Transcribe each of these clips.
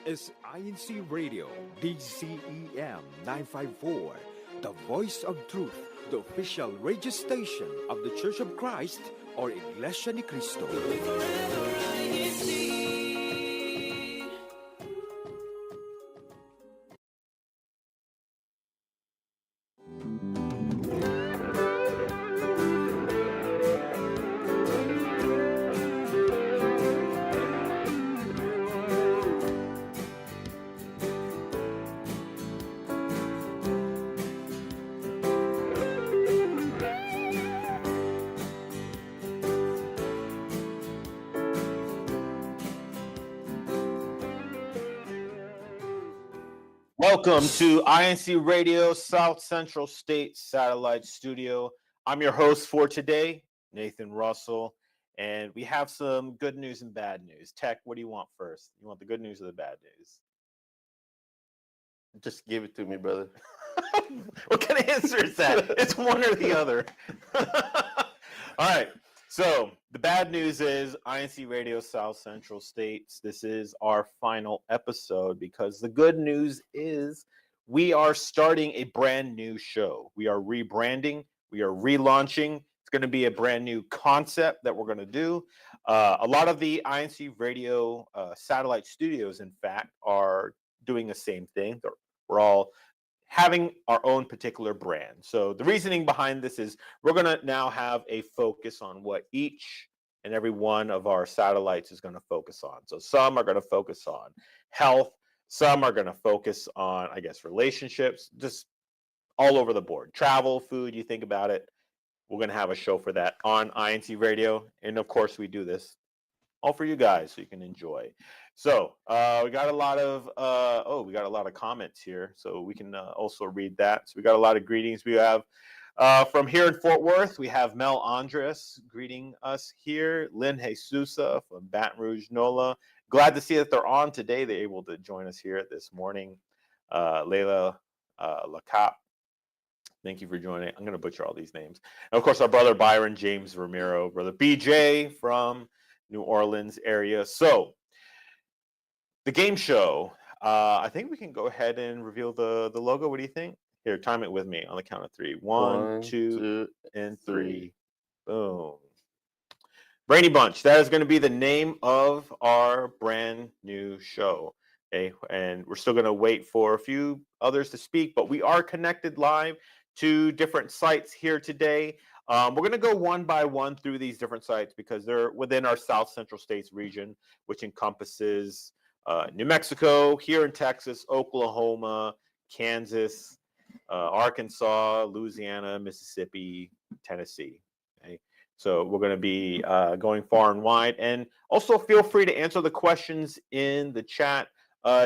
is INC Radio, DCEM 954, the voice of truth, the official radio station of the Church of Christ, or Iglesianicristo. Welcome to INC Radio South Central State Satellite Studio. I'm your host for today, Nathan Russell, and we have some good news and bad news. Tech, what do you want first? You want the good news or the bad news? Just give it to me, brother. What kind of answer is that? It's one or the other. All right. So the bad news is INC Radio South Central States. This is our final episode because the good news is we are starting a brand new show. We are rebranding. We are relaunching. It's going to be a brand new concept that we're going to do. A lot of the INC Radio satellite studios, in fact, are doing the same thing. We're all having our own particular brand. So the reasoning behind this is we're going to now have a focus on what each and every one of our satellites is going to focus on. So some are going to focus on health. Some are going to focus on, I guess, relationships, just all over the board. Travel, food, you think about it. We're going to have a show for that on INC Radio. And of course, we do this all for you guys so you can enjoy. So we got a lot of comments here, so we can also read that. So we got a lot of greetings. We have from here in Fort Worth, we have Mel Andres greeting us here. Lynn Jesusa from Baton Rouge, NOLA. Glad to see that they're on today. They're able to join us here this morning. Layla Lacap, thank you for joining. I'm going to butcher all these names. And of course, our brother Byron James Ramiro, brother BJ from New Orleans area. So the game show, I think we can go ahead and reveal the logo. What do you think? Here, time it with me on the count of three. One, two, and three. Boom. Brainy Bunch. That is going to be the name of our brand new show. Okay, and we're still going to wait for a few others to speak, but we are connected live to different sites here today. We're going to go one by one through these different sites because they're within our South Central States region, which encompasses New Mexico, here in Texas, Oklahoma, Kansas, Arkansas, Louisiana, Mississippi, Tennessee. Okay? So we're going to be going far and wide. And also feel free to answer the questions in the chat.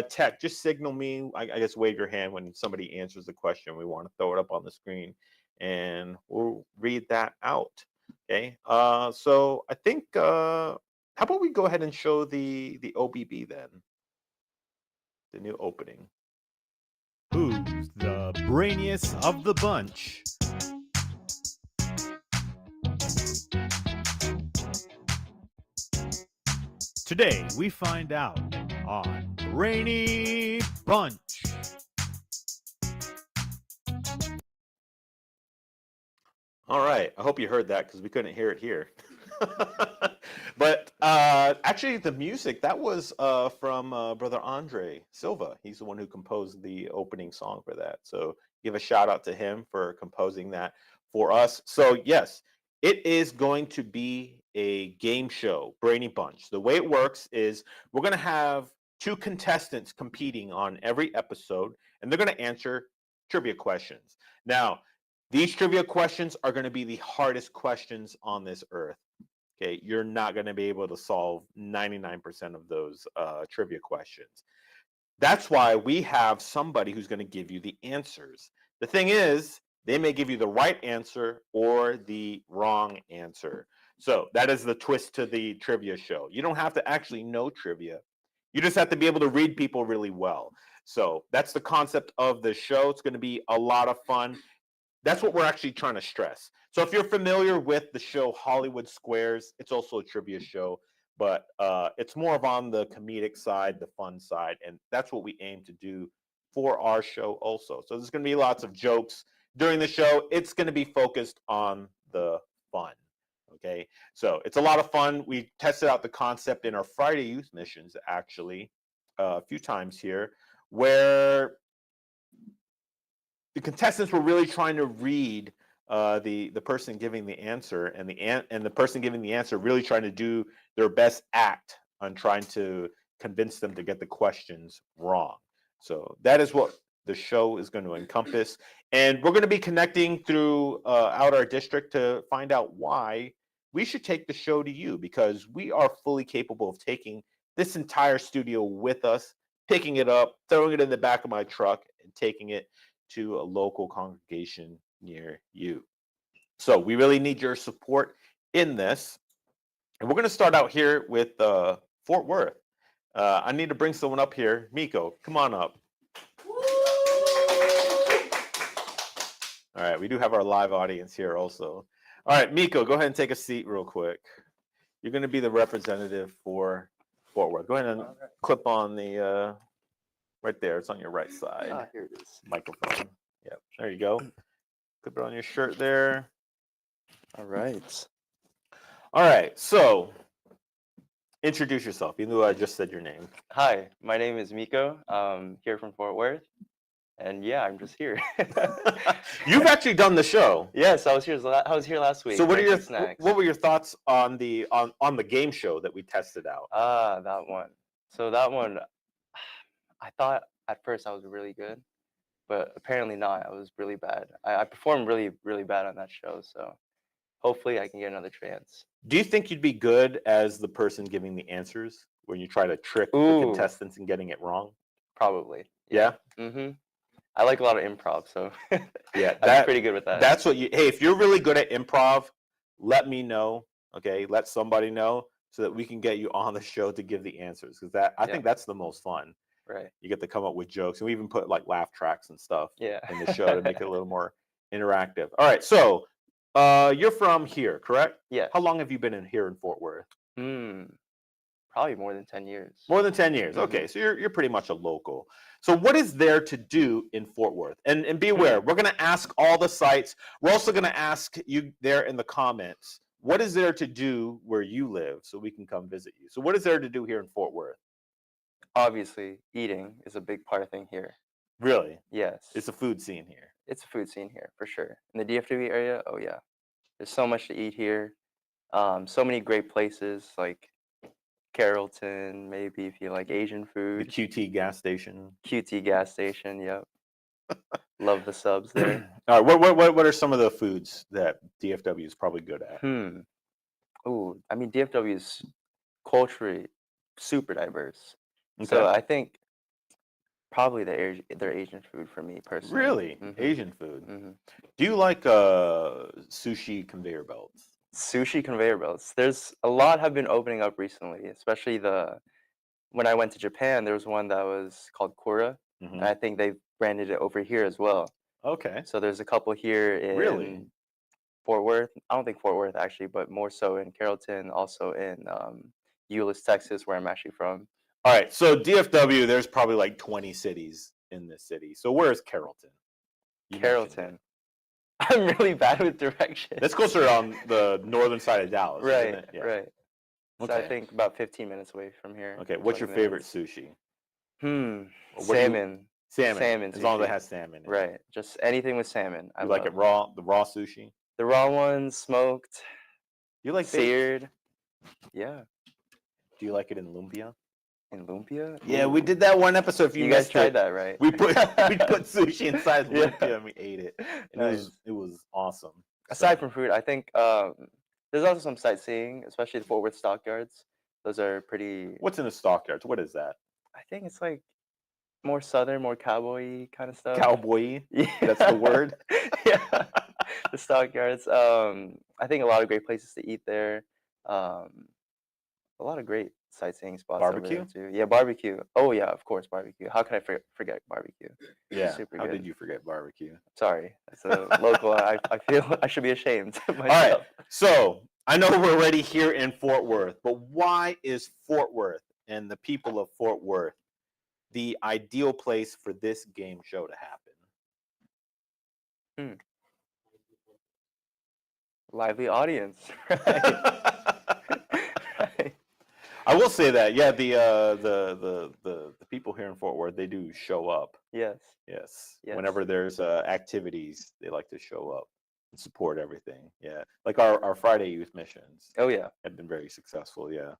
Tech, just signal me, I guess wave your hand when somebody answers the question. We want to throw it up on the screen and we'll read that out. Okay. So I think, how about we go ahead and show the OBB then? The new opening. Who's the brainiest of the bunch? Today we find out on Brainy Bunch. All right. I hope you heard that because we couldn't hear it here. But actually, the music, that was from Brother Andre Silva. He's the one who composed the opening song for that. So give a shout out to him for composing that for us. So yes, it is going to be a game show, Brainy Bunch. The way it works is we're going to have two contestants competing on every episode, and they're going to answer trivia questions. Now, these trivia questions are going to be the hardest questions on this earth. Okay, you're not going to be able to solve 99% of those trivia questions. That's why we have somebody who's going to give you the answers. The thing is, they may give you the right answer or the wrong answer. So that is the twist to the trivia show. You don't have to actually know trivia. You just have to be able to read people really well. So that's the concept of the show. It's going to be a lot of fun. That's what we're actually trying to stress. So if you're familiar with the show Hollywood Squares, it's also a trivia show. but it's more of on the comedic side, the fun side, and that's what we aim to do for our show also. So there's going to be lots of jokes during the show. It's going to be focused on the fun. Okay, so it's a lot of fun. We tested out the concept in our Friday youth missions actually a few times here, where the contestants were really trying to read the person giving the answer, and the person giving the answer really trying to do their best act on trying to convince them to get the questions wrong. So that is what the show is going to encompass, and we're going to be connecting through out our district to find out why we should take the show to you, because we are fully capable of taking this entire studio with us, picking it up, throwing it in the back of my truck, and taking it to a local congregation near you. So we really need your support in this. And we're going to start out here with Fort Worth. I need to bring someone up here. Miko, come on up. All right, we do have our live audience here also. All right, Miko, go ahead and take a seat real quick. You're going to be the representative for Fort Worth. Go ahead and clip on the right there. It's on your right side. Ah, here it is. Microphone. Yep, there you go. Clip it on your shirt there. All right. All right, so introduce yourself, even though I just said your name. Hi, my name is Miko. Here from Fort Worth, and yeah, I'm just here. You've actually done the show. Yes, I was here. I was here last week. So what are your snacks? what were your thoughts on the game show that we tested out? That one. So that one, I thought at first I was really good, but apparently not. I was really bad. I performed really, really bad on that show. So hopefully I can get another chance. Do you think you'd be good as the person giving the answers when you try to trick the Ooh. contestants and getting it wrong? Probably. Yeah. Mm-hmm. I like a lot of improv, so yeah, I'm pretty good with that. That's what you. Hey, if you're really good at improv, let me know. Okay, let somebody know so that we can get you on the show to give the answers, because I think that's the most fun. Right. You get to come up with jokes, and we even put like laugh tracks and stuff in the show to make it a little more interactive. All right, so you're from here, correct? Yeah. How long have you been here in Fort Worth? Probably more than 10 years. More than 10 years. Okay, so you're pretty much a local. So what is there to do in Fort Worth? And be aware, we're going to ask all the sites. We're also going to ask you there in the comments, what is there to do where you live so we can come visit you? So what is there to do here in Fort Worth? Obviously, eating is a big part of thing here. Really? Yes. It's a food scene here. It's a food scene here, for sure. In the DFW area, oh yeah. There's so much to eat here. So many great places like Carrollton, maybe if you like Asian food. The QT gas station. QT gas station, yep. Love the subs there. All right, what are some of the foods that DFW is probably good at? Oh, I mean, DFW is culturally super diverse. Okay. So I think probably their Asian food for me personally. Really? Mhm. Asian food. Mm-hmm. Do you like sushi conveyor belts? Sushi conveyor belts. There's a lot have been opening up recently, especially when I went to Japan, there was one that was called Kura, and I think they've branded it over here as well. Okay. So there's a couple here in Fort Worth. I don't think Fort Worth actually, but more so in Carrollton, also in Euless, Texas, where I'm actually from. All right, so DFW, there's probably like 20 cities in this city. So where is Carrollton? Carrollton. I'm really bad with directions. That's closer on the northern side of Dallas. Right, isn't it? Yeah. right. So I think about 15 minutes away from here. Okay, what's your favorite sushi? Salmon. Salmon. As long as it has salmon in it. Right, just anything with salmon. You like it raw, the raw sushi? The raw ones, smoked. You like seared? Yeah. Do you like it in lumpia? In lumpia? Yeah, we did that one episode. If you guys tried that, right? We put sushi inside lumpia and we ate it. And nice. it was awesome. Aside from food, I think there's also some sightseeing, especially the Fort Worth stockyards. Those are pretty. What's in the stockyards? What is that? I think it's like more southern, more cowboy kind of stuff. Cowboy? Yeah. That's the word? Yeah. The stockyards. I think a lot of great places to eat there. A a lot of great sightseeing spots. Barbecue? Over there too. Yeah, barbecue. Oh yeah, of course, barbecue. How can I forget barbecue? Yeah. Super How good. did you forget barbecue? Sorry, it's a local. I feel I should be ashamed of All right. myself. So I know we're already here in Fort Worth, but why is Fort Worth and the people of Fort Worth the ideal place for this game show to happen? Lively audience. Right. Right. I will say that, yeah, the people here in Fort Worth, they do show up. Yes. Yes. Yes. Whenever there's activities, they like to show up and support everything. Yeah. Like our Friday youth missions Oh yeah. have been very successful. Yeah.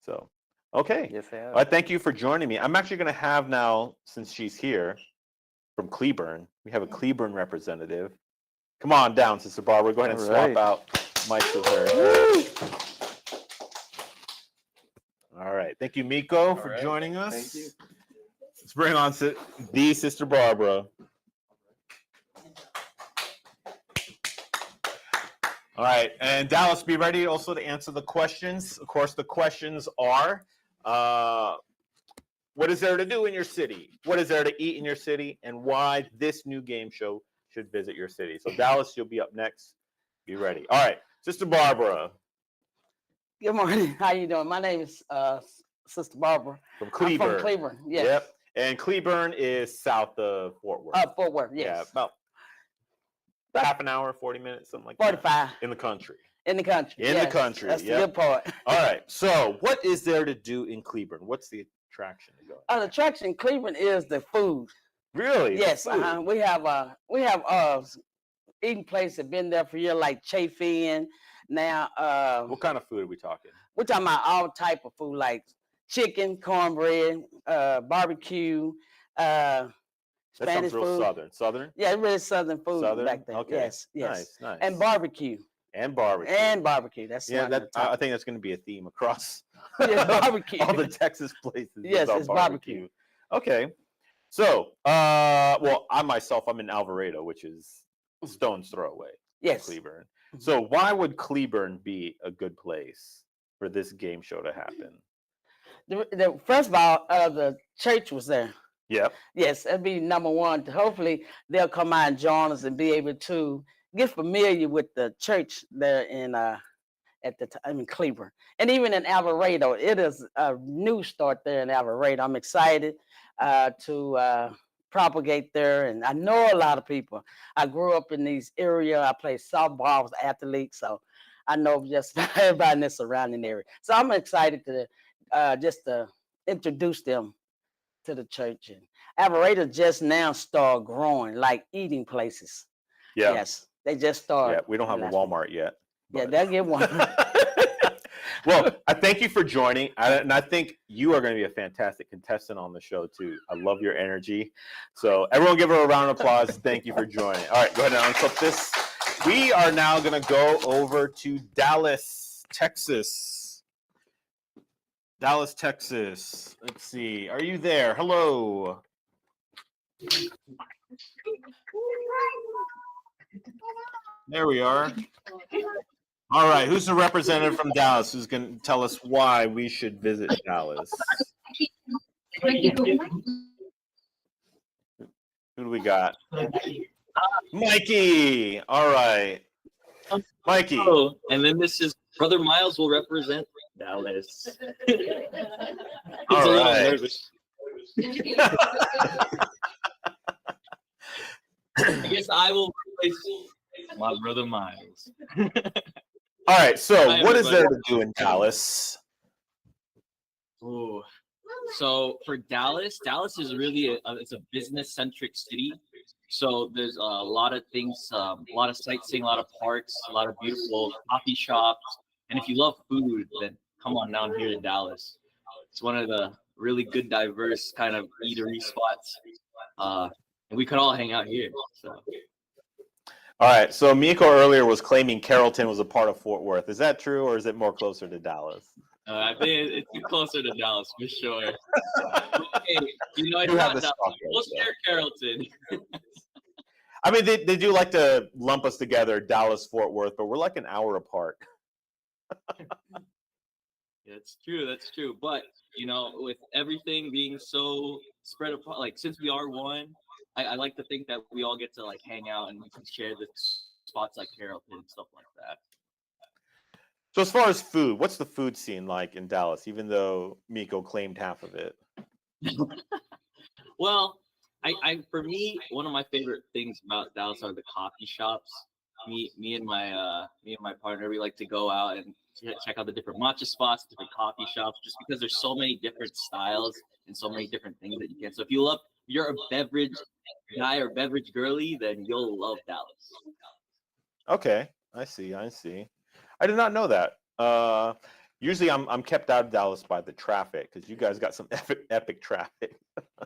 So, okay. Yes, I have. Well, thank you for joining me. I'm actually going to have now, since she's here from Cleburne, we have a Cleburne representative. Come on down, Sister Barbara. Go ahead and All swap right. out mics with her. All right. Thank you, Miko, for joining us. Thank you. Let's bring on the Sister Barbara. All right. And Dallas, be ready also to answer the questions. Of course, the questions are, what is there to do in your city? What is there to eat in your city? And why this new game show should visit your city. So, Dallas, you'll be up next. Be ready. All right. Sister Barbara. Good morning. How you doing? My name is Sister Barbara. From I'm Cleburne. from Cleburne. Yes. Yep. And Cleburne is south of Fort Worth. Fort Worth. Yeah, Yes. about half an hour, 40 minutes, something like 45 that. In the country. in the country. In the Yes, country, That's yep. the good part. All right. So, what is there to do in Cleburne? What's the attraction to go? The attraction in Cleveland is the food. Really? The Yes. food? We have eating places that been there for years, like Chafe Inn. Now What kind of food are we talking? we're talking about all type of food, like chicken, cornbread, barbecue, That Spanish sounds real food. southern. Southern? Yeah, it's really southern food Southern? back there. Okay. Yes. Yes. Nice, nice. And barbecue. And barbecue. And barbecue. That's yeah, one of the top. I think that's going to be a theme across Yeah, barbecue. all the Texas places. Yes, about it's barbecue. Okay. So, well, I'm in Alvarado, which is a stone's throw away from Yes. Cleburne. So, why would Cleburne be a good place for this game show to happen? First of all, the church was there. Yep. Yes, that'd be number one. Hopefully, they'll come out and join us and be able to get familiar with the church there in Cleburne, and even in Alvarado. It is a new start there in Alvarado. I'm excited to propagate there, and I know a lot of people. I grew up in these area. I played softball, I was an athlete, so I know just about everybody in the surrounding area. So I'm excited to just to introduce them to the church. And Alvarado just now start growing, like eating places. Yeah. Yes, they just started. Yeah. We don't have a Walmart yet. Yeah, but- they'll get one. Well, I thank you for joining, and I think you are going to be a fantastic contestant on the show too. I love your energy. So everyone give her a round of applause. Thank you for joining. All right, go ahead and unclip this. We are now going to go over to Dallas, Texas. Dallas, Texas. Let's see. Are you there? Hello. There we are. All right, who's the representative from Dallas who's going to tell us why we should visit Dallas? Who do we got? Mikey. All right. Mikey. Oh, and then this is Brother Miles will represent Dallas. All A little right. nervous. I guess I will replace my brother Miles. All right, so Hi, what is there everybody. to do in Dallas? Ooh. So for Dallas, Dallas is really it's a business-centric city. So there's a lot of things, a lot of sightseeing, a lot of parks, a lot of beautiful coffee shops. And if you love food, then come on down here to Dallas. It's one of the really good, diverse kind of eatery spots. And we could all hang out here. So All right, so Miko earlier was claiming Carrollton was a part of Fort Worth. Is that true, or is it more closer to Dallas? I think it's closer to Dallas for sure. Hey, you know, it's You have not the Dallas. stock We'll rates, share Carrollton. I mean, they do like to lump us together, Dallas, Fort Worth, but we're like an hour apart. That's true. That's true. But with everything being so spread apart, like since we are one, I like to think that we all get to like hang out and we can share the spots like Carrollton and stuff like that. So as far as food, what's the food scene like in Dallas? Even though Miko claimed half of it. Well, I for me, one of my favorite things about Dallas are the coffee shops. Me and my partner, we like to go out and check out the different matcha spots, different coffee shops, just because there's so many different styles and so many different things that you can. So if you're a beverage guy or beverage girly, then you'll love Dallas. Okay, I see. I did not know that. Usually I'm kept out of Dallas by the traffic because you guys got some epic traffic.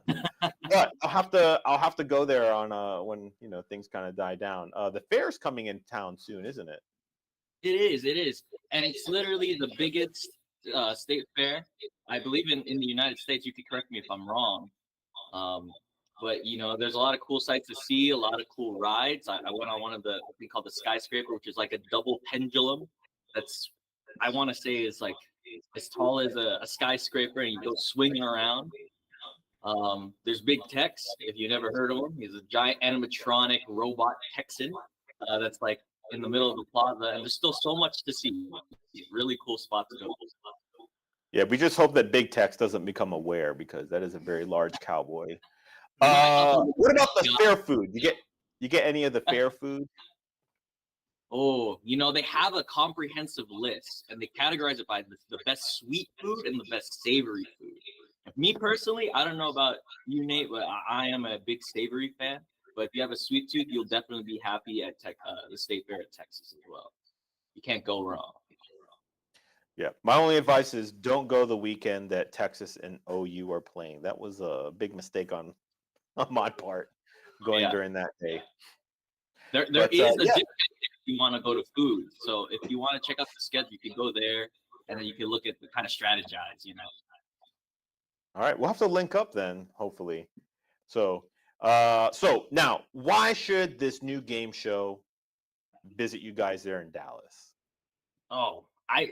But I'll have to go there on when things kind of die down. The fair's coming in town soon, isn't it? It is, and it's literally the biggest state fair, I believe, in the United States. You could correct me if I'm wrong. But there's a lot of cool sights to see, a lot of cool rides. I went on one of the we call the skyscraper, which is like a double pendulum. I want to say is like as tall as a skyscraper, and you go swinging around. There's Big Tex, if you never heard of him. He's a giant animatronic robot Texan that's like in the middle of the plaza, and there's still so much to see. Really cool spot to go. Yeah, we just hope that Big Tex doesn't become aware because that is a very large cowboy. My What about the fair food? You get any of the fair food? Oh, they have a comprehensive list, and they categorize it by the best sweet food and the best savory food. Me personally, I don't know about you, Nate, but I am a big savory fan. But if you have a sweet tooth, you'll definitely be happy at the State Fair at Texas as well. You can't go wrong. Yeah, my only advice is don't go the weekend that Texas and OU are playing. That was a big mistake on my part going during that day. There is a discount if you want to go to food. So if you want to check out the schedule, you can go there, and then you can look at the kind of strategize. All right, we'll have to link up then, hopefully. So now, why should this new game show visit you guys there in Dallas? Oh, I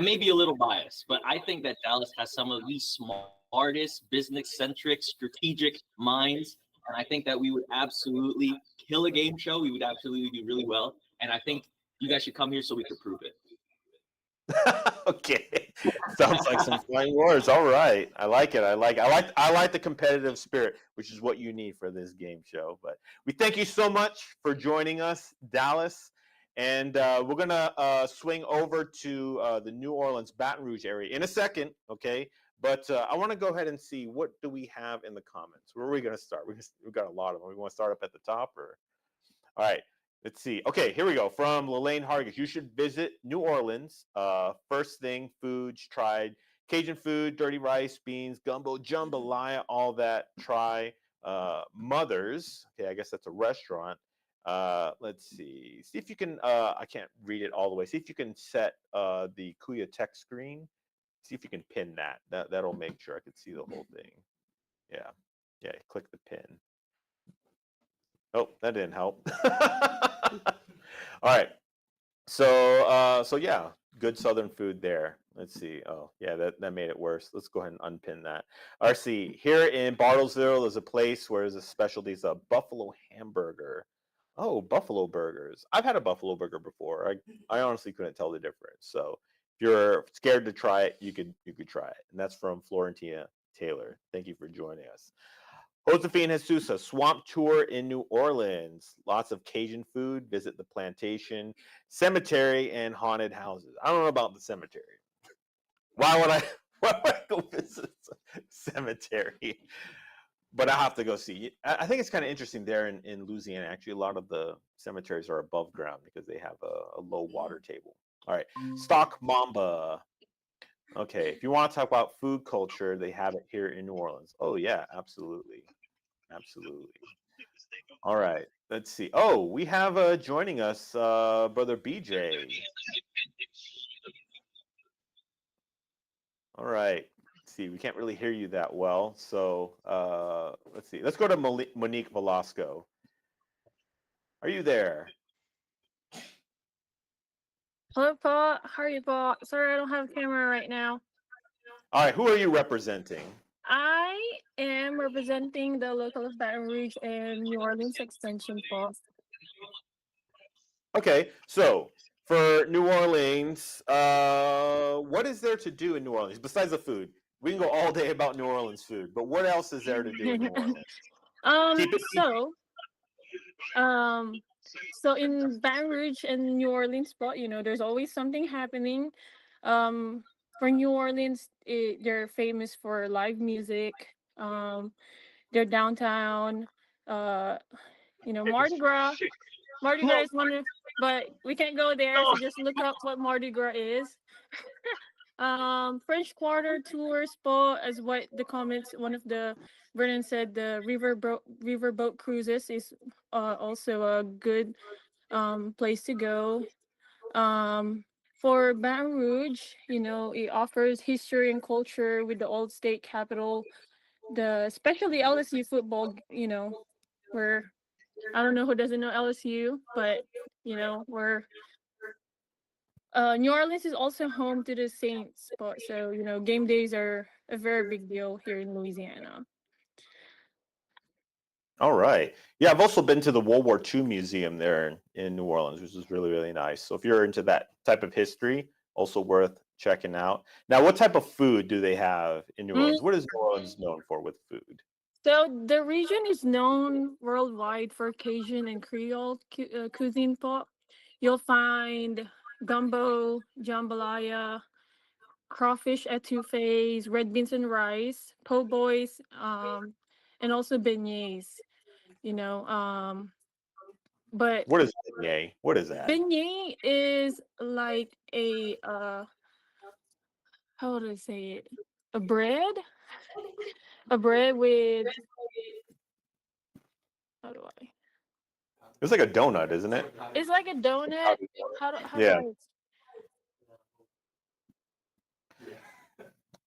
may be a little biased, but I think that Dallas has some of the smartest, business-centric, strategic minds, and I think that we would absolutely kill a game show. We would absolutely do really well, and I think you guys should come here so we could prove it. Okay, sounds like some flying wars. All right, I like it. I like the competitive spirit, which is what you need for this game show. But we thank you so much for joining us, Dallas, and we're gonna swing over to the New Orleans, Baton Rouge area in a second. Okay, but I want to go ahead and see what do we have in the comments. Where are we gonna start? We've got a lot of them. We want to start up at the top, or all right. Let's see. Okay, here we go. From Lelaine Hargis. You should visit New Orleans. First thing, foods tried. Cajun food, dirty rice, beans, gumbo, jambalaya, all that. Try Mother's. Okay, I guess that's a restaurant. Let's see. See if you can, I can't read it all the way. See if you can set the Kuya text screen. See if you can pin that. That'll make sure I can see the whole thing. Yeah, click the pin. Oh, that didn't help. All right. So yeah, good Southern food there. Let's see. Oh, yeah, that made it worse. Let's go ahead and unpin that. RC, here in Bartlesville, there's a place where there's a specialty, it's a buffalo hamburger. Oh, buffalo burgers. I've had a buffalo burger before. I honestly couldn't tell the difference. So if you're scared to try it, you could try it. And that's from Florentina Taylor. Thank you for joining us. Josephine Jesusa, swamp tour in New Orleans. Lots of Cajun food. Visit the plantation, cemetery, and haunted houses. I don't know about the cemetery. Why would I go visit the cemetery? But I have to go see. I think it's kind of interesting there in Louisiana. Actually, a lot of the cemeteries are above ground because they have a low water table. All right, Stock Mamba. Okay, if you want to talk about food culture, they have it here in New Orleans. Oh yeah, absolutely. All right, let's see. Oh, we have joining us Brother BJ. All right, let's see. We can't really hear you that well, so let's see. Let's go to Monique Velasco. Are you there? Hello, Paul. How are you, Paul? Sorry, I don't have a camera right now. All right, who are you representing? I am representing the local of Baton Rouge and New Orleans Extension, Paul. Okay, so for New Orleans, what is there to do in New Orleans besides the food? We can go all day about New Orleans food, but what else is there to do in New Orleans? Keep it. So, um, so in Baton Rouge and New Orleans, spot, there's always something happening. Um, for New Orleans, they're famous for live music. They're downtown. Uh, Mardi Gras. Mardi Gras is one of, but we can't go there. So just look up what Mardi Gras is. French Quarter tour spot, as what the comments, one of the Vernon said, the riverboat cruises is also a good place to go. For Baton Rouge, it offers history and culture with the old state capital, the especially LSU football. Where I don't know who doesn't know LSU, but we're New Orleans is also home to the Saints spot, so game days are a very big deal here in Louisiana. All right. Yeah, I've also been to the World War II Museum there in New Orleans, which is really, really nice. So if you're into that type of history, also worth checking out. Now, what type of food do they have in New Orleans? What is New Orleans known for with food? So the region is known worldwide for Cajun and Creole cuisine pot. You'll find gumbo, jambalaya, crawfish etouffees, red beans and rice, po' boys, and also beignets. But What is beignet? What is that? beignet is like a how would I say it? A bread, a bread with how do I? It's like a donut, isn't it? It's like a donut. How do Yeah. I?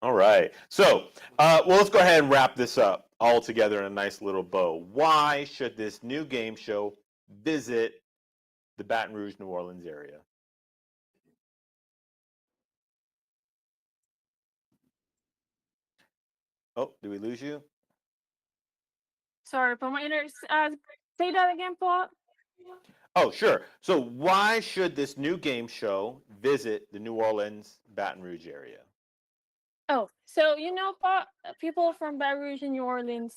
All right. So, well, let's go ahead and wrap this up all together in a nice little bow. Why should this new game show visit the Baton Rouge, New Orleans area? Oh, did we lose you? Sorry, but my internet. Say that again, Paul. Oh, sure. So, why should this new game show visit the New Orleans, Baton Rouge area? Oh, so Paul, people from Baton Rouge and New Orleans,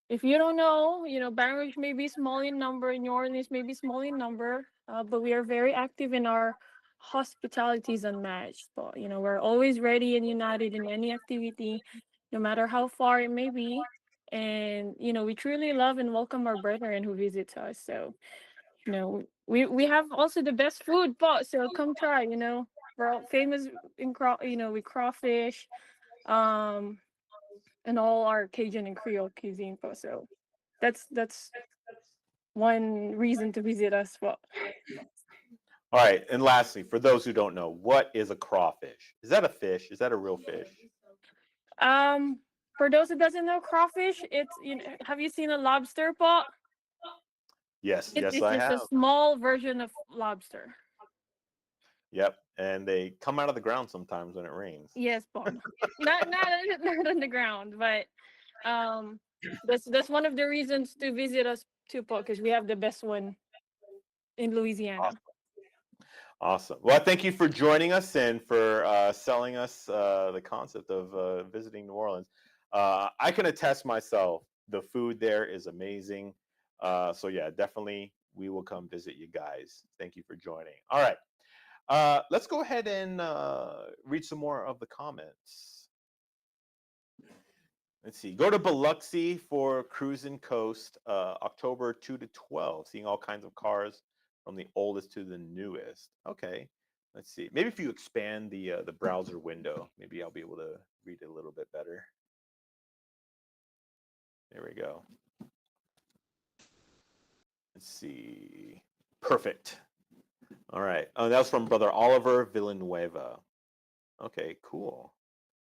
if you don't know, Baton Rouge may be small in number, New Orleans may be small in number, but we are very active in our hospitality is unmatched. But we're always ready and united in any activity, no matter how far it may be. And we truly love and welcome our brethren who visit us. So we have also the best food, but so come try. We're all famous in with crawfish, and all our Cajun and Creole cuisine. So that's one reason to visit us. Well, All right. And lastly, for those who don't know, what is a crawfish? Is that a fish? Is that a real fish? for those who doesn't know crawfish, it's have you seen a lobster pot? Yes, yes, It's I just a have. small version of lobster. Yep. And they come out of the ground sometimes when it rains. Yes, pot. not on the ground, but that's one of the reasons to visit us too, pot, because we have the best one in Louisiana. Awesome. Well, thank you for joining us and for selling us the concept of visiting New Orleans. I can attest myself, the food there is amazing. So yeah, definitely we will come visit you guys. Thank you for joining. All right. Let's go ahead and read some more of the comments. Let's see. Go to Biloxi for Cruising Coast, October 2 to 12, seeing all kinds of cars from the oldest to the newest. Okay, let's see. Maybe if you expand the browser window, maybe I'll be able to read it a little bit better. There we go. Let's see. Perfect. All right. Oh, that was from Brother Oliver Villanueva. Okay, cool.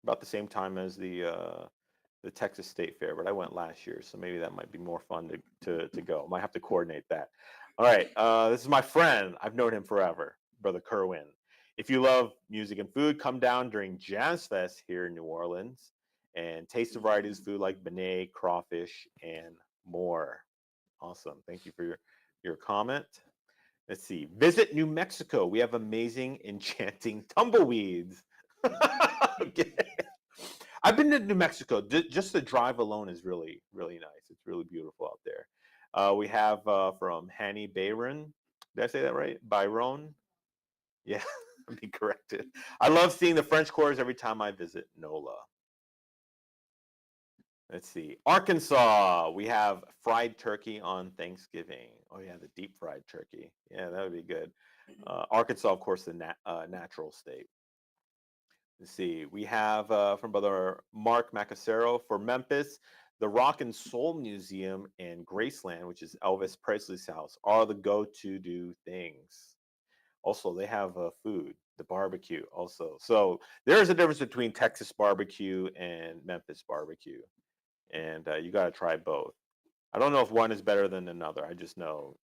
About the same time as the Texas State Fair, but I went last year, so maybe that might be more fun to go. Might have to coordinate that. All right. This is my friend. I've known him forever, Brother Kerwin. If you love music and food, come down during Jazz Fest here in New Orleans and taste the varieties of food like benet, crawfish, and more. Awesome. Thank you for your comment. Let's see. Visit New Mexico. We have amazing, enchanting tumbleweeds. Okay. I've been to New Mexico. Just the drive alone is really, really nice. It's really beautiful out there. We have from Hanny Bayron. Did I say that right? Byron? Yeah, I'll be corrected. I love seeing the French Quarters every time I visit NOLA. Let's see. Arkansas. We have fried turkey on Thanksgiving. Oh, yeah, the deep fried turkey. Yeah, that would be good. Arkansas, of course, the natural state. Let's see. We have from Brother Mark Macasero for Memphis, the Rock and Soul Museum and Graceland, which is Elvis Presley's house, are the go-to do things. Also, they have food, the barbecue also. So there is a difference between Texas barbecue and Memphis barbecue. And you got to try both. I don't know if one is better than another. I just know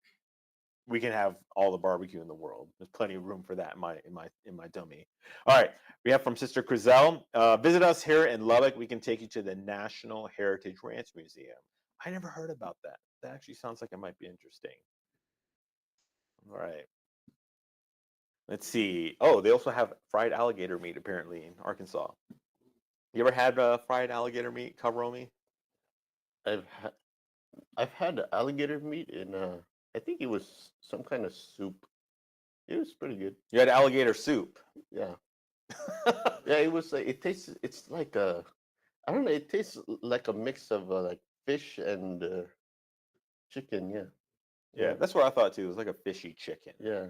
we can have all the barbecue in the world. There's plenty of room for that in my dummy. All right, we have from Sister Crizel. Visit us here in Lubbock. We can take you to the National Heritage Ranch Museum. I never heard about that. That actually sounds like it might be interesting. All right. Let's see. Oh, they also have fried alligator meat apparently in Arkansas. You ever had fried alligator meat, Karomi? I've had alligator meat in I think it was some kind of soup. It was pretty good. You had alligator soup. Yeah. Yeah, it was like it's like a I don't know, it tastes like a mix of like fish and chicken, yeah. Yeah, that's what I thought too. It was like a fishy chicken. Yeah.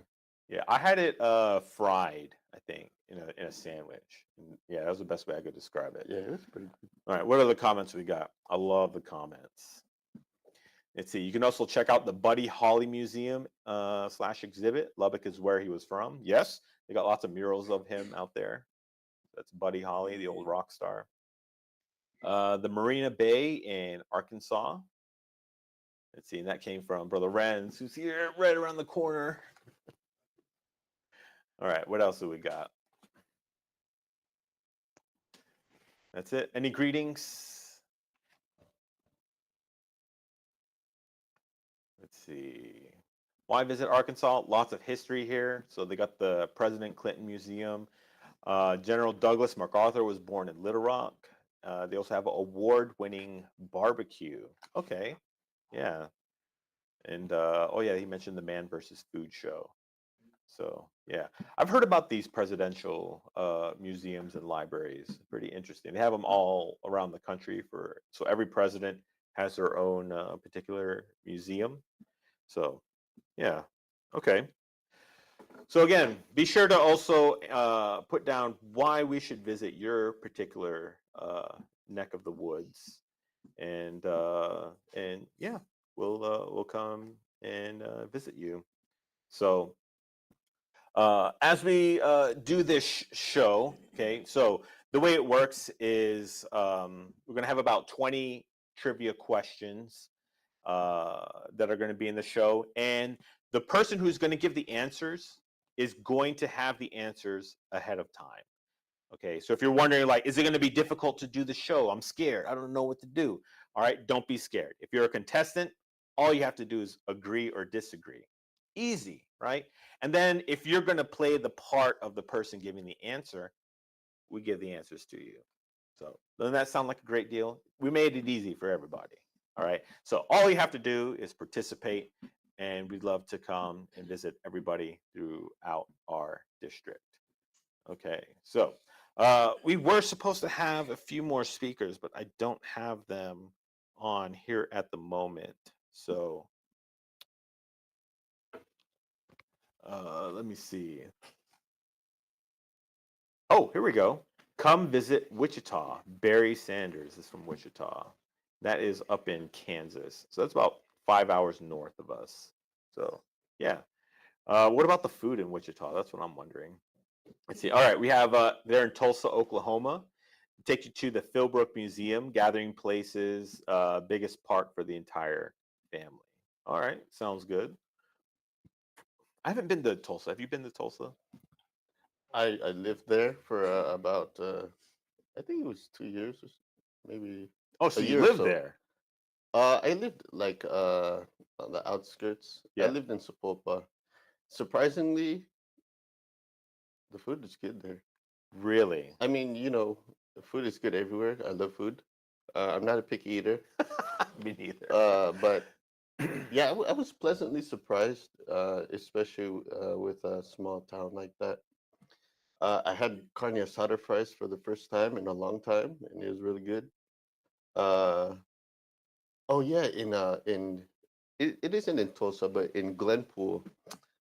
Yeah, I had it fried, I think, in a sandwich. And yeah, that was the best way I could describe it. Yeah, it was pretty good. All right, what are the comments we got? I love the comments. Let's see. You can also check out the Buddy Holly Museum / exhibit. Lubbock is where he was from. Yes, they got lots of murals of him out there. That's Buddy Holly, the old rock star. The Marina Bay in Arkansas. Let's see, and that came from Brother Renz, who's here right around the corner. All right, what else do we got? That's it. Any greetings? Let's see. Why visit Arkansas? Lots of history here. So they got the President Clinton Museum. General Douglas MacArthur was born in Little Rock. They also have an award-winning barbecue. Okay, yeah. And oh yeah, he mentioned the Man versus Food show. So yeah, I've heard about these presidential museums and libraries. Pretty interesting. They have them all around the country so every president has their own particular museum. So yeah, okay. So again, be sure to also put down why we should visit your particular neck of the woods, and yeah, we'll come and visit you. So as we do this show, okay, so the way it works is we're going to have about 20 trivia questions that are going to be in the show, and the person who's going to give the answers is going to have the answers ahead of time. Okay, so if you're wondering, like, is it going to be difficult to do the show? I'm scared. I don't know what to do. All right, don't be scared. If you're a contestant, all you have to do is agree or disagree. Easy, right? And then if you're going to play the part of the person giving the answer, we give the answers to you. So doesn't that sound like a great deal? We made it easy for everybody. All right, so all you have to do is participate, and we'd love to come and visit everybody throughout our district. Okay, so we were supposed to have a few more speakers, but I don't have them on here at the moment. So let me see. Oh, here we go. Come visit Wichita. Barry Sanders is from Wichita. That is up in Kansas. So that's about 5 hours north of us. So yeah. What about the food in Wichita? That's what I'm wondering. Let's see. All right, we have there in Tulsa, Oklahoma. Take you to the Philbrook Museum, gathering places, biggest park for the entire family. All right, sounds good. I haven't been to Tulsa. Have you been to Tulsa? I lived there for about I think it was 2 years, or maybe Oh, a so you year or live so. there? I lived like on the outskirts. I Yeah. lived in Sapulpa. Surprisingly, the food is good there. Really? I mean, the food is good everywhere. I love food. I'm not a picky eater. Me neither. But yeah, I was pleasantly surprised, especially with a small town like that. I had carne asada fries for the first time in a long time, and it was really good. Uh, oh yeah, in it isn't in Tulsa, but in Glenpool,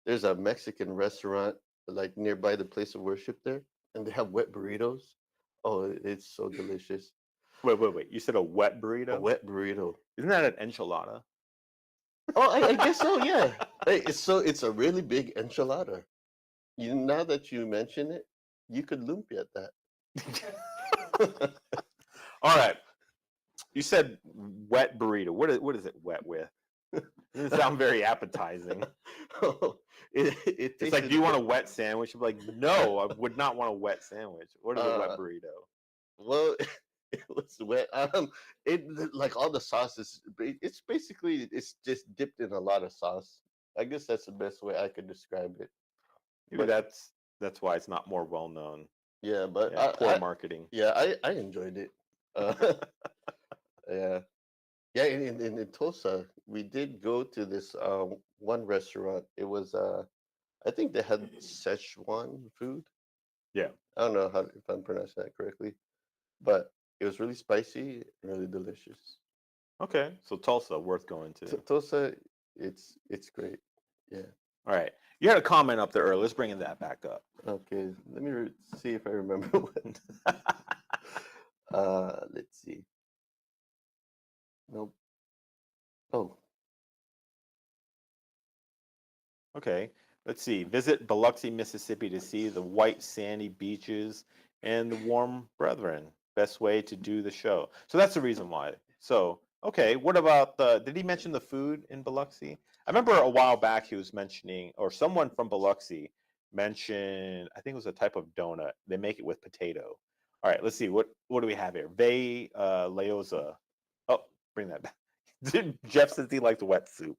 there's a Mexican restaurant like nearby the place of worship there, and they have wet burritos. Oh, it's so delicious. Wait. You said a wet A burrito? wet burrito. Isn't that an enchilada? Oh, I guess so. Yeah. Hey, it's a really big enchilada. Now that you mention it, you could lumpia that. All right. You said wet burrito. What is it wet with? Doesn't sound very appetizing. It's like, do you want a wet sandwich? I'm like, no, I would not want a wet sandwich. What is a wet burrito? Well, it was wet. It like all the sauces. It's basically it's just dipped in a lot of sauce. I guess that's the best way I could describe it. Maybe But that's why it's not more well known. yeah, but Yeah, poor marketing. Yeah, I enjoyed it. Yeah, yeah. In Tulsa, we did go to this one restaurant. It was I think they had Szechuan food. Yeah. I don't know if I'm pronouncing that correctly, but it was really spicy and really delicious. Okay, so Tulsa, worth going to. Tulsa, it's great. Yeah. All right, you had a comment up there earlier. Let's bring that back up. Okay, let me see if I remember what. Let's see. Nope. Oh, Okay, let's see. Visit Biloxi, Mississippi to see the white sandy beaches and the warm brethren. Best way to do the show. So that's the reason why. So, okay, what about did he mention the food in Biloxi? I remember a while back he was mentioning, or someone from Biloxi mentioned, I think it was a type of donut. They make it with potato. All right, let's see. What do we have here? Ve Leoza. Oh, bring that back. Jeff says he likes wet soup.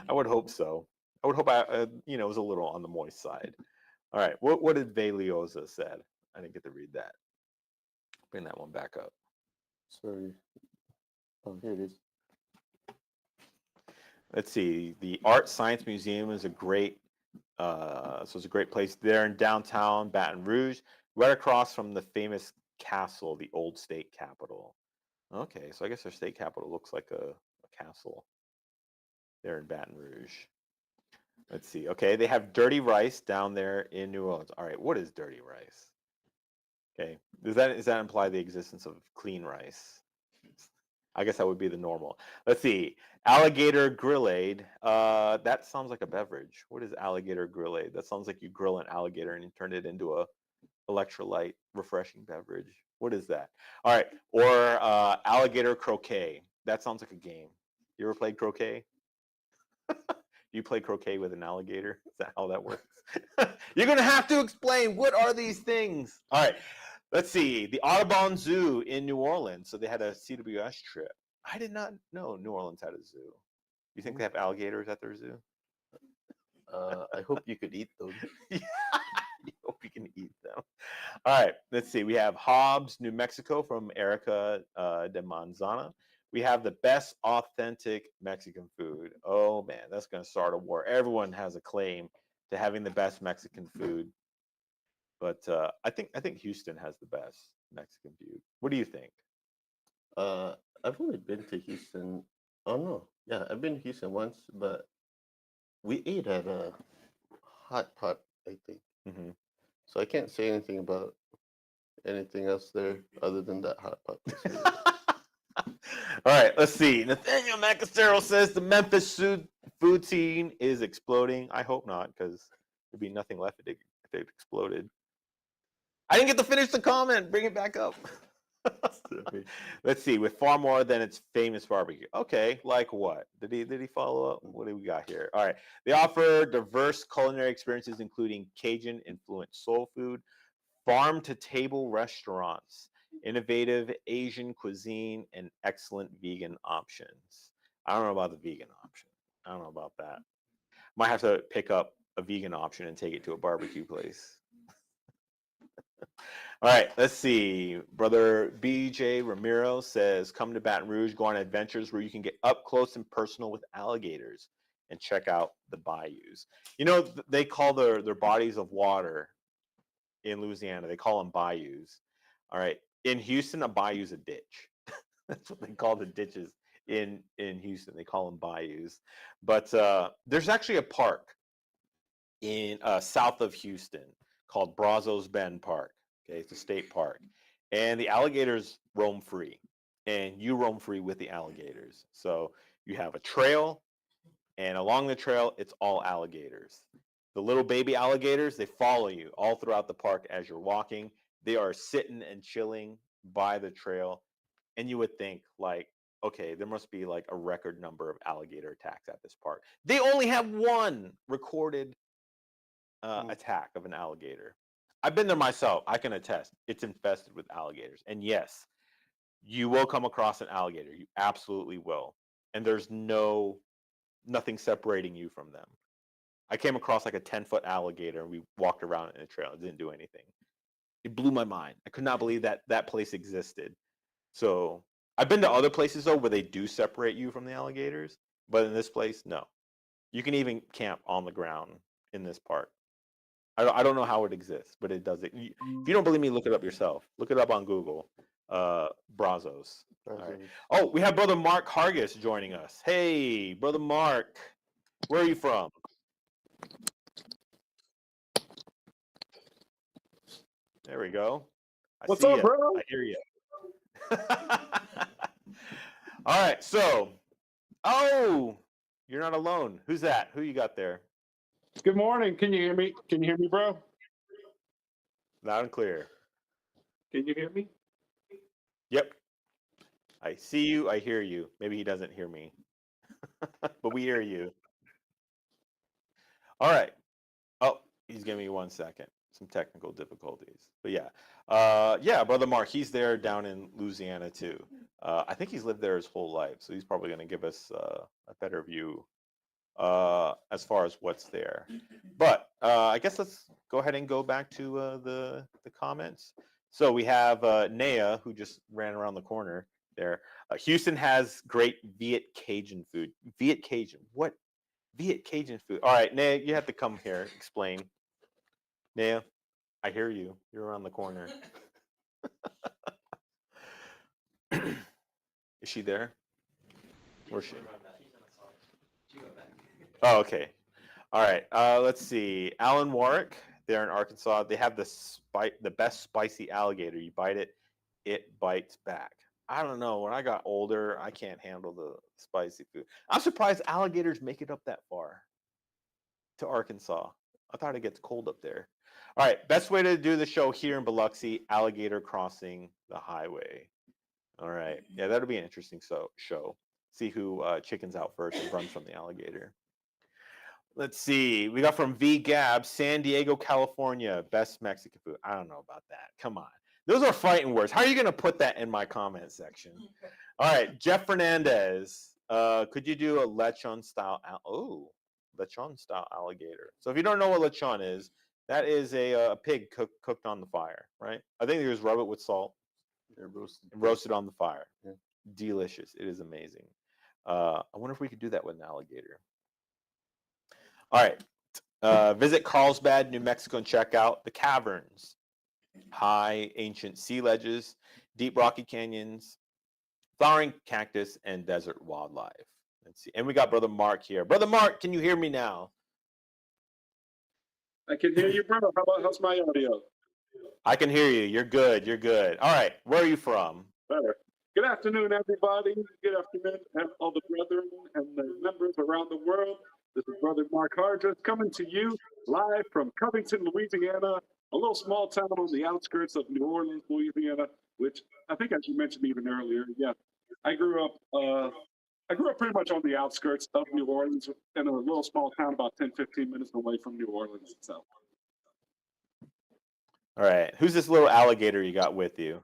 I would hope so. I would hope it was a little on the moist side. All right, what did Velioza said? I didn't get to read that. Bring that one back up. sorry. Oh, here it is. Let's see. The Art Science Museum is a great, so it's a great place there in downtown Baton Rouge, right across from the famous castle, the old state capitol. Okay, so I guess their state capitol looks like a castle there in Baton Rouge. Let's see. Okay, they have dirty rice down there in New Orleans. All right, what is dirty rice? Okay, does that imply the existence of clean rice? I guess that would be the normal. Let's see. Alligator grillade. That sounds like a beverage. What is alligator grillade? That sounds like you grill an alligator and you turn it into a electrolyte refreshing beverage. What is that? All right, or alligator croquet. That sounds like a game. You ever played croquet? You play croquet with an alligator? Is that how that works? You're going to have to explain, what are these things? All right, let's see. The Audubon Zoo in New Orleans. So they had a CWS trip. I did not know New Orleans had a zoo. You think they have alligators at their zoo? I hope you could eat them. Yeah, I hope you can eat them. All right, let's see. We have Hobbs, New Mexico from Erica de Manzana. We have the best authentic Mexican food. Oh man, that's going to start a war. Everyone has a claim to having the best Mexican food, but I think Houston has the best Mexican food. What do you think? I've only been to Houston. Oh no, yeah, I've been to Houston once, but we ate at a hot pot, I think. Mm-hmm. So I can't say anything about anything else there other than that hot pot. All right, let's see. Nathaniel Macastero says the Memphis food scene is exploding. I hope not, because there'd be nothing left if it exploded. I didn't get to finish the comment. Bring it back up. Let's see. With far more than its famous barbecue. Okay, like what? Did he follow up? What do we got here? All right. They offer diverse culinary experiences, including Cajun influenced soul food, farm to table restaurants, innovative Asian cuisine, and excellent vegan options. I don't know about the vegan option. I don't know about that. Might have to pick up a vegan option and take it to a barbecue place. All right, let's see. Brother BJ Ramiro says, come to Baton Rouge, go on adventures where you can get up close and personal with alligators and check out the bayous. You know, they call their bodies of water in Louisiana, they call them bayous. All right. In Houston, a bayou's a ditch. That's what they call the ditches in Houston. They call them bayous. But there's actually a park in south of Houston called Brazos Bend Park. Okay, it's a state park, and the alligators roam free, and you roam free with the alligators. So you have a trail, and along the trail, it's all alligators. The little baby alligators, they follow you all throughout the park as you're walking. They are sitting and chilling by the trail, and you would think like, okay, there must be like a record number of alligator attacks at this park. They only have one recorded attack of an alligator. I've been there myself. I can attest. It's infested with alligators. And yes, you will come across an alligator. You absolutely will. And there's nothing separating you from them. I came across like a 10-foot alligator and we walked around in a trail. It didn't do anything. It blew my mind. I could not believe that place existed. So I've been to other places though where they do separate you from the alligators, but in this place, no. You can even camp on the ground in this park. I don't know how it exists, but it does it. If you don't believe me, look it up yourself. Look it up on Google. Brazos. All right. Oh, we have Brother Mark Hargis joining us. Hey, Brother Mark. Where are you from? There we go. What's up, bro? I hear you. All right. So, you're not alone. Who's that? Who you got there? Good morning. Can you hear me? Can you hear me, bro? Loud and clear. Can you hear me? Yep. I see you. I hear you. Maybe he doesn't hear me, but we hear you. All right. Oh, he's giving me 1 second. Some technical difficulties, but yeah, Brother Mark, he's there down in Louisiana too. I think he's lived there his whole life, so he's probably going to give us a better view as far as what's there. But I guess let's go ahead and go back to the comments. So we have Naya, who just ran around the corner there. Houston has great Viet Cajun food. Viet Cajun, what? Viet Cajun food. All right, Naya, you have to come here. Explain. Naya, I hear you. You're around the corner. Is she there? Where's she? Oh, okay. All right. Let's see. Alan Warwick, they're in Arkansas. They have the best spicy alligator. You bite it, it bites back. I don't know. When I got older, I can't handle the spicy food. I'm surprised alligators make it up that far to Arkansas. I thought it gets cold up there. All right. Best way to do the show here in Biloxi, alligator crossing the highway. All right. Yeah, that'll be an interesting show. See who chickens out first and runs from the alligator. Let's see. We got from V Gab, San Diego, California. Best Mexican food. I don't know about that. Come on. Those are fighting words. How are you going to put that in my comment section? All right. Jeff Fernandez. Could you do a lechon style? Lechon style alligator. So if you don't know what lechon is, that is a pig cooked on the fire, right? I think they just rub it with salt. Roasted on the fire. Yeah. Delicious. It is amazing. I wonder if we could do that with an alligator. All right. Visit Carlsbad, New Mexico, and check out the caverns, high ancient sea ledges, deep rocky canyons, flowering cactus, and desert wildlife. Let's see. And we got Brother Mark here. Brother Mark, can you hear me now? I can hear you, bro. How's my audio? I can hear you. You're good. You're good. All right. Where are you from? Better. Good afternoon, everybody. Good afternoon, and all the brethren and the members around the world. This is Brother Mark Hargis coming to you live from Covington, Louisiana, a little small town on the outskirts of New Orleans, Louisiana, which I think, as you mentioned even earlier, yeah, I grew up. I grew up pretty much on the outskirts of New Orleans in a little small town about 10, 15 minutes away from New Orleans itself. All right. Who's this little alligator you got with you?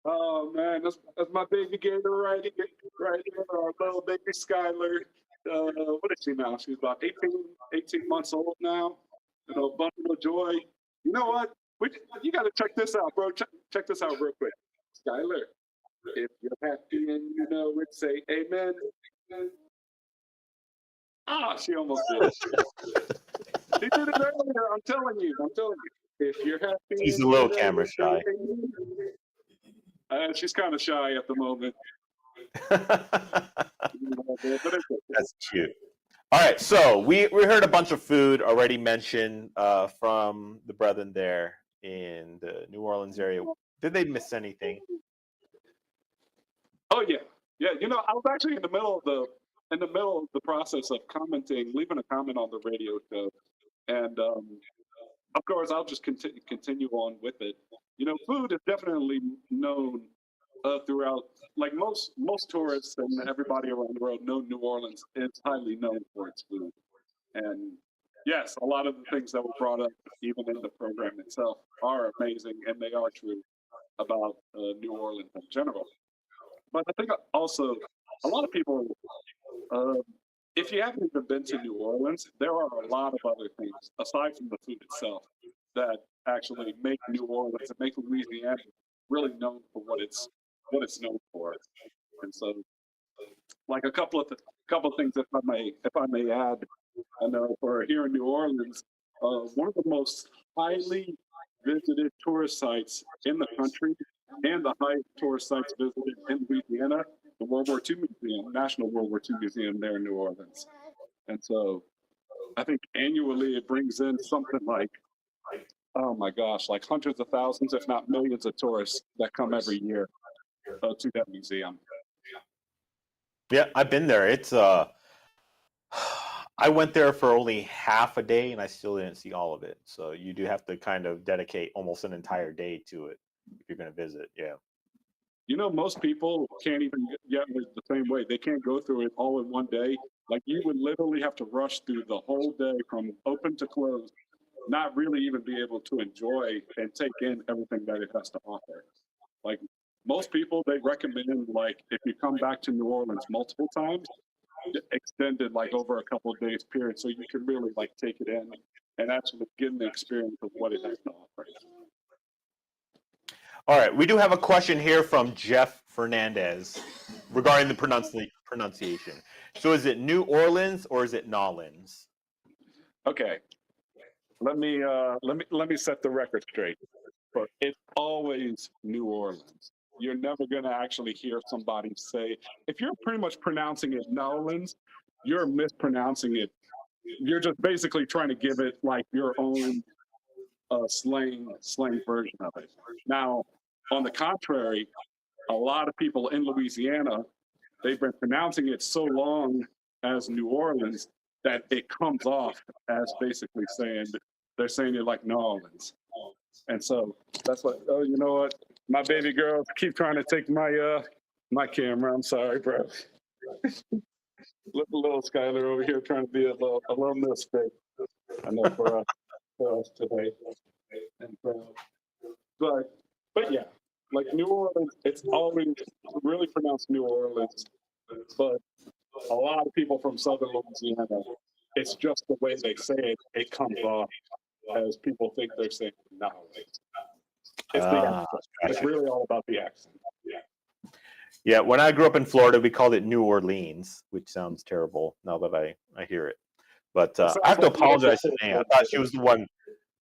Oh man, that's my baby gator right here, our little baby Skylar. What is she now? She's about 18 months old now. You know, bundle of joy. You know what? You got to check this out, bro. Check this out real quick. Skylar, if you're happy and you know it, say amen. Ah, she almost did. She did it earlier. I'm telling you. If you're happy, She's a little camera shy. She's kind of shy at the moment. That's cute. All right, so we heard a bunch of food already mentioned from the brethren there in the New Orleans area. Did they miss anything? Oh yeah. You know, I was actually in the middle of the process of leaving a comment on the radio show, and of course I'll just continue on with it. You know, food is definitely known throughout. Like most tourists and everybody around the world know New Orleans is highly known for its food, and yes, a lot of the things that were brought up even in the program itself are amazing, and they are true about New Orleans in general. But I think also a lot of people, if you haven't even been to New Orleans, there are a lot of other things aside from the food itself that actually make New Orleans and make Louisiana really known for what it's known for. And so, like a couple of things, if I may add, I know for here in New Orleans, one of the most highly visited tourist sites in the country and the highest tourist sites visited in Louisiana, the World War II Museum, National World War II Museum there in New Orleans. And so I think annually it brings in something like, oh my gosh, like hundreds of thousands, if not millions of tourists that come every year to that museum. Yeah, I've been there. It's I went there for only half a day and I still didn't see all of it. So you do have to kind of dedicate almost an entire day to it if you're going to visit. Yeah. You know, most people can't even get it the same way. They can't go through it all in one day. Like you would literally have to rush through the whole day from open to close, not really even be able to enjoy and take in everything that it has to offer. Like most people, they recommend like if you come back to New Orleans multiple times, extended like over a couple of days period, so you can really like take it in and actually get the experience of what it has to offer. All right, we do have a question here from Jeff Fernandez regarding the pronunciation. So is it New Orleans or is it Nolans? Okay, let me set the record straight. But it's always New Orleans. You're never going to actually hear somebody say, if you're pretty much pronouncing it Nolans, you're mispronouncing it. You're just basically trying to give it like your own slang version of it. Now, on the contrary, a lot of people in Louisiana, they've been pronouncing it so long as New Orleans that it comes off as basically they're saying it like New Orleans. And so that's what, oh, you know what? My baby girls keep trying to take my camera. I'm sorry, bro. Little Skylar over here trying to be a little misfit. I know for us today. And but yeah, like New Orleans, it's always really pronounced New Orleans, but a lot of people from Southern Louisiana, it's just the way they say it. It comes off as people think they're saying no. It's the accent. It's really all about the accent. Yeah, when I grew up in Florida, we called it New Orleans, which sounds terrible now that I hear it. But I have to apologize to Naya. I thought she was the one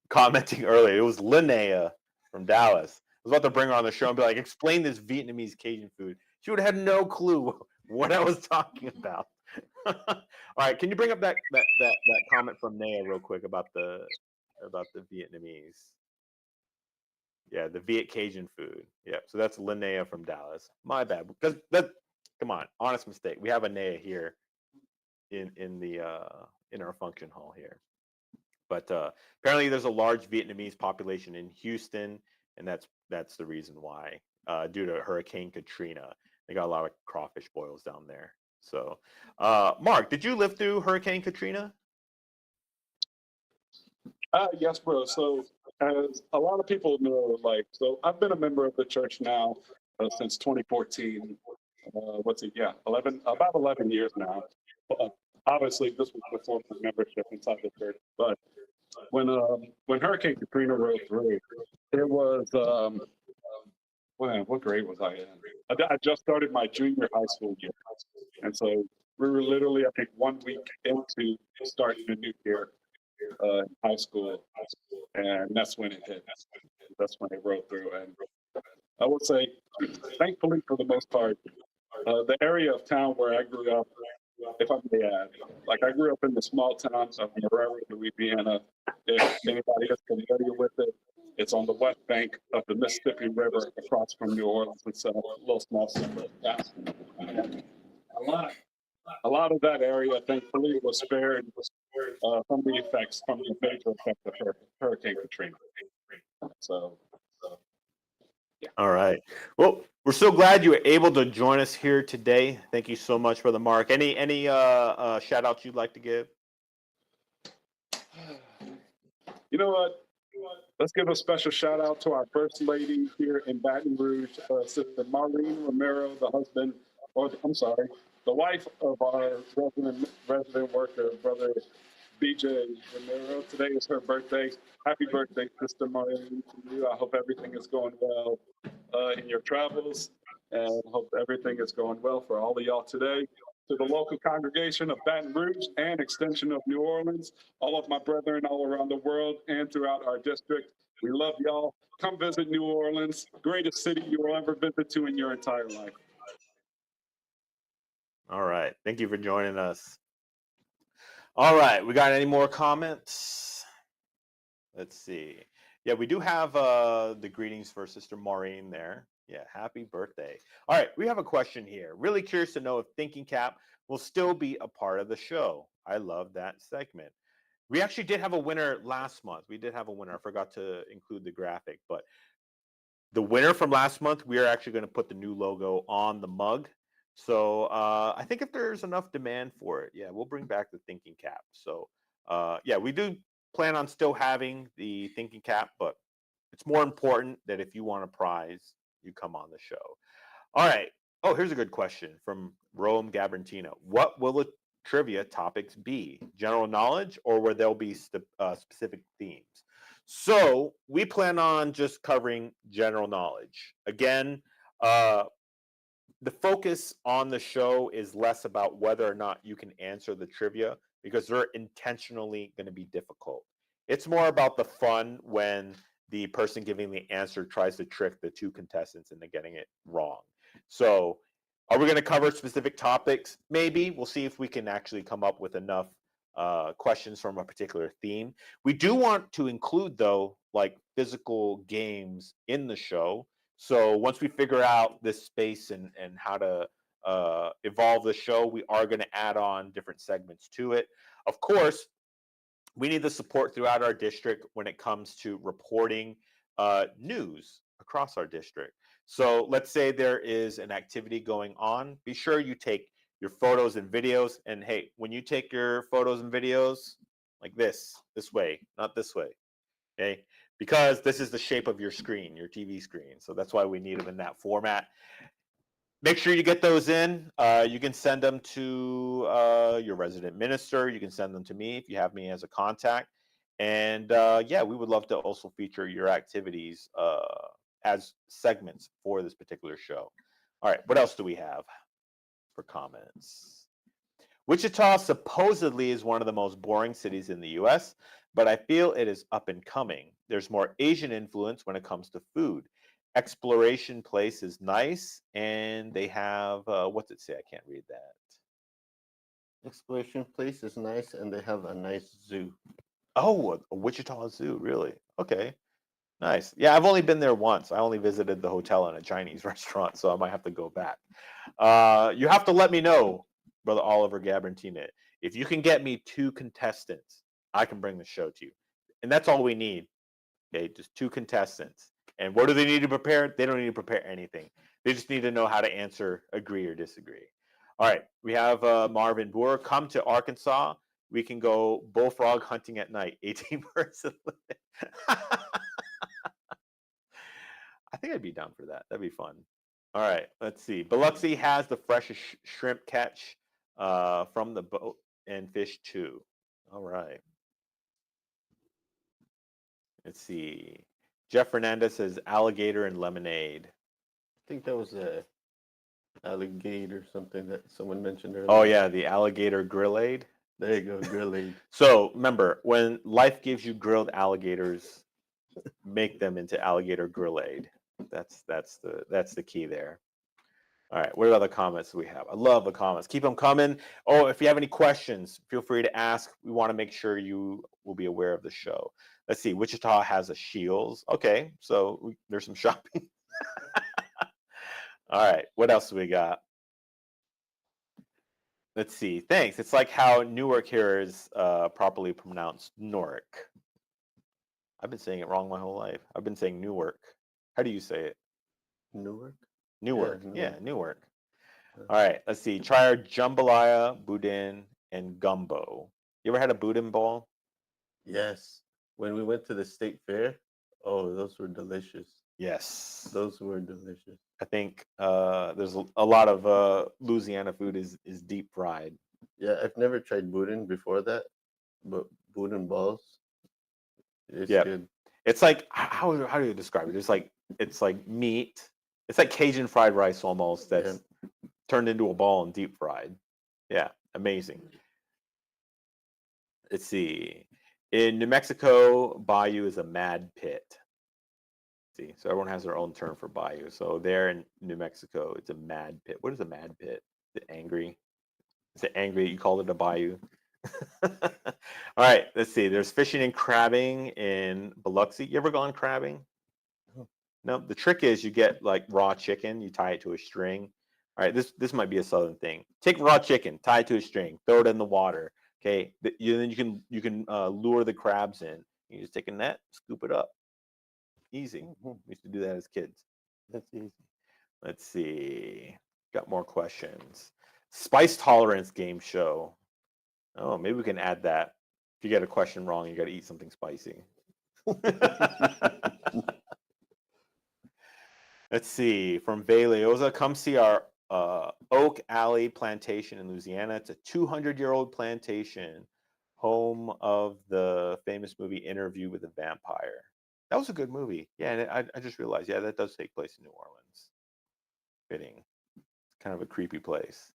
commenting earlier. It was Linnea from Dallas. I was about to bring her on the show and be like, explain this Vietnamese Cajun food. She would have had no clue what I was talking about. All right, can you bring up that comment from Naya real quick about the Vietnamese? Yeah, the Viet Cajun food. Yeah, so that's Linnea from Dallas. My bad, because come on, honest mistake. We have a Naya here in our function hall here. But apparently, there's a large Vietnamese population in Houston, and that's the reason why. Due to Hurricane Katrina, they got a lot of crawfish boils down there. So, Mark, did you live through Hurricane Katrina? Yes, bro. So, as a lot of people know, so I've been a member of the church now since 2014. What's it? Yeah, about 11 years now. Uh, Obviously, this was before my membership inside the church. But when Hurricane Katrina rolled through, it was what grade was I in? I just started my junior high school year, and so we were literally, I think, 1 week into starting a new year in high school, and that's when it hit. That's when it rolled through, and I would say, thankfully for the most part, the area of town where I grew up, if I may add, I grew up in the small town of Marrero, Louisiana. If anybody is familiar with it, it's on the west bank of the Mississippi River, across from New Orleans. It's a little small suburb town. A lot of that area, thankfully, was spared from the effects, from the major effects of Hurricane Katrina. So, yeah. All right. Well, we're so glad you were able to join us here today. Thank you so much, Brother Mark. Any shout outs you'd like to give? You know what? Let's give a special shout out to our First Lady here in Baton Rouge, Sister Maureen Romero, the wife of our resident worker, Brother BJ Romero. Today is her birthday. Happy birthday, Sister Maureen, to you. I hope everything is going well in your travels, and hope everything is going well for all of y'all today. To the local congregation of Baton Rouge and extension of New Orleans, all of my brethren all around the world and throughout our district, we love y'all. Come visit New Orleans, greatest city you will ever visit to in your entire life. All right. Thank you for joining us. All right. We got any more comments? Let's see. Yeah, we do have the greetings for Sister Maureen there. Yeah, happy birthday. All right, we have a question here. Really curious to know if Thinking Cap will still be a part of the show. I love that segment. We actually did have a winner last month. We did have a winner. I forgot to include the graphic, but the winner from last month, we are actually going to put the new logo on the mug. So I think if there's enough demand for it, yeah, we'll bring back the Thinking Cap. So yeah, we do plan on still having the Thinking Cap, but it's more important that if you want a prize, you come on the show. All right. Oh, here's a good question from Rome Gabrantino. What will the trivia topics be? General knowledge, or will there be specific themes? So we plan on just covering general knowledge. Again, the focus on the show is less about whether or not you can answer the trivia, because they're intentionally going to be difficult. It's more about the fun when the person giving the answer tries to trick the two contestants into getting it wrong. So are we going to cover specific topics? Maybe. We'll see if we can actually come up with enough questions from a particular theme. We do want to include, though, like physical games in the show. So once we figure out this space and how to evolve the show, we are going to add on different segments to it. Of course, we need the support throughout our district when it comes to reporting news across our district. So let's say there is an activity going on. Be sure you take your photos and videos. And hey, when you take your photos and videos, like this way, not this way, okay? Because this is the shape of your screen, your TV screen. So that's why we need them in that format. Make sure you get those in. You can send them to your resident minister. You can send them to me if you have me as a contact. And yeah, we would love to also feature your activities as segments for this particular show. All right, what else do we have for comments? Wichita supposedly is one of the most boring cities in the U.S., but I feel it is up and coming. There's more Asian influence when it comes to food. Exploration Place is nice, and they have, what's it say? I can't read that. Exploration Place is nice, and they have a nice zoo. Oh, a Wichita Zoo, really? Okay, nice. Yeah, I've only been there once. I only visited the hotel and a Chinese restaurant, so I might have to go back. You have to let me know, Brother Oliver Gabrantino, if you can get me 2 contestants I can bring the show to you. And that's all we need. Okay, just 2 contestants. And what do they need to prepare? They don't need to prepare anything. They just need to know how to answer agree or disagree. All right, we have Marvin Boer. Come to Arkansas. We can go bullfrog hunting at night. 18 person limit. I think I'd be down for that. That'd be fun. All right, let's see. Biloxi has the freshest shrimp catch from the boat and fish too. All right. Let's see. Jeff Fernandez says alligator and lemonade. I think that was a alligator something that someone mentioned earlier. Oh yeah, the alligator grillade. There you go, grilling. So remember, when life gives you grilled alligators, make them into alligator grillade. That's the key there. All right, what other comments do we have? I love the comments. Keep them coming. Oh, if you have any questions, feel free to ask. We want to make sure you will be aware of the show. Let's see. Wichita has a Shields. Okay, so there's some shopping. All right, what else do we got? Let's see. Thanks. It's like how Newark here is properly pronounced Newark. I've been saying it wrong my whole life. I've been saying Newark. How do you say it? Newark? Newark. Yeah, Yeah, Newark. All right, let's see. Try our jambalaya, boudin, and gumbo. You ever had a boudin ball? Yes. When we went to the state fair, oh, those were delicious. Yes. Those were delicious. I think there's a lot of Louisiana food is deep fried. Yeah, I've never tried boudin before that, but boudin balls, it's good. It's like how do you describe it? It's like meat. It's like Cajun fried rice almost that's turned into a ball and deep fried. Yeah, amazing. Let's see. In New Mexico, bayou is a mad pit. See, so everyone has their own term for bayou. So there in New Mexico, it's a mad pit. What is a mad pit? Is it angry? Is it angry? You call it a bayou? All right, let's see. There's fishing and crabbing in Biloxi. You ever gone crabbing? No. The trick is you get like raw chicken, you tie it to a string. All right, this might be a southern thing. Take raw chicken, tie it to a string, throw it in the water. Okay, then you can lure the crabs in. You just take a net, scoop it up. Easy. We used to do that as kids. That's easy. Let's see. Got more questions. Spice tolerance game show. Oh, maybe we can add that. If you get a question wrong, you got to eat something spicy. Let's see. From Valeosa, come see our Oak Alley plantation in Louisiana. It's a 200-year-old plantation, home of the famous movie Interview with a Vampire. That was a good movie. Yeah, and I just realized, yeah, that does take place in New Orleans. Fitting. Kind of a creepy place.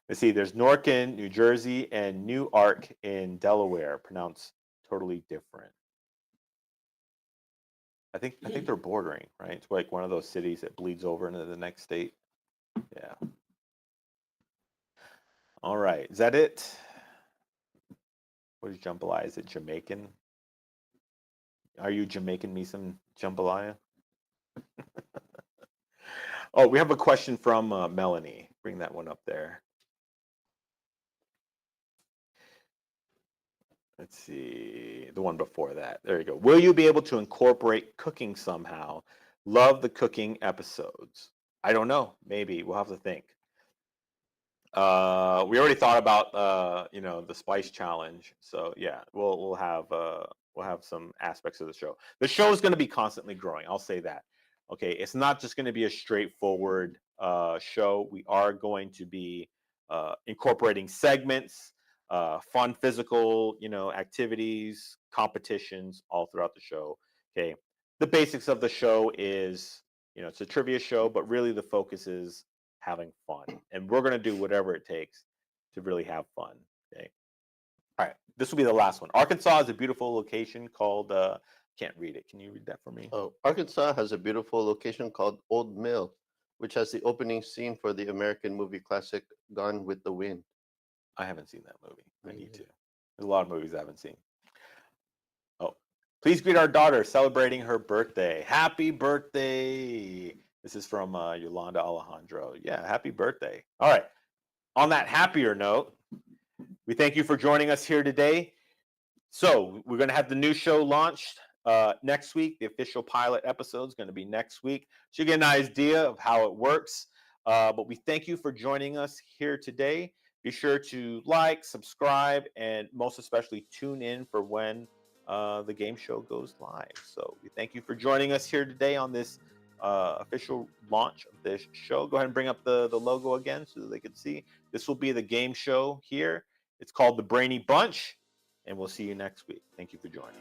Let's see, there's Norkin, New Jersey, and Newark in Delaware, pronounced totally different. I think they're bordering, right? It's like one of those cities that bleeds over into the next state. Yeah. All right, is that it? What is jambalaya? Is it Jamaican? Are you Jamaican me some jambalaya? Oh, we have a question from Melanie. Bring that one up there. Let's see, the one before that. There you go. Will you be able to incorporate cooking somehow? Love the cooking episodes. I don't know. Maybe we'll have to think. We already thought about the spice challenge. So yeah, we'll have some aspects of the show. The show is going to be constantly growing. I'll say that. Okay, it's not just going to be a straightforward show. We are going to be incorporating segments, fun physical, activities, competitions all throughout the show. Okay, the basics of the show is, it's a trivia show, but really the focus is having fun, and we're going to do whatever it takes to really have fun. Okay. All right, this will be the last one. Arkansas is a beautiful location called can't read it. Can you read that for me? Oh, Arkansas has a beautiful location called Old Mill, which has the opening scene for the American movie classic Gone with the Wind. I haven't seen that movie. I need to. There's a lot of movies I haven't seen. Oh, please greet our daughter celebrating her birthday. Happy birthday. This is from Yolanda Alejandro. Yeah, happy birthday. All right. On that happier note, we thank you for joining us here today. So we're going to have the new show launched next week. The official pilot episode is going to be next week. So you get an idea of how it works. But we thank you for joining us here today. Be sure to like, subscribe, and most especially tune in for when the game show goes live. So we thank you for joining us here today on this official launch of this show. Go ahead and bring up the logo again so that they can see. This will be the game show here. It's called the Brainy Bunch, and we'll see you next week. Thank you for joining.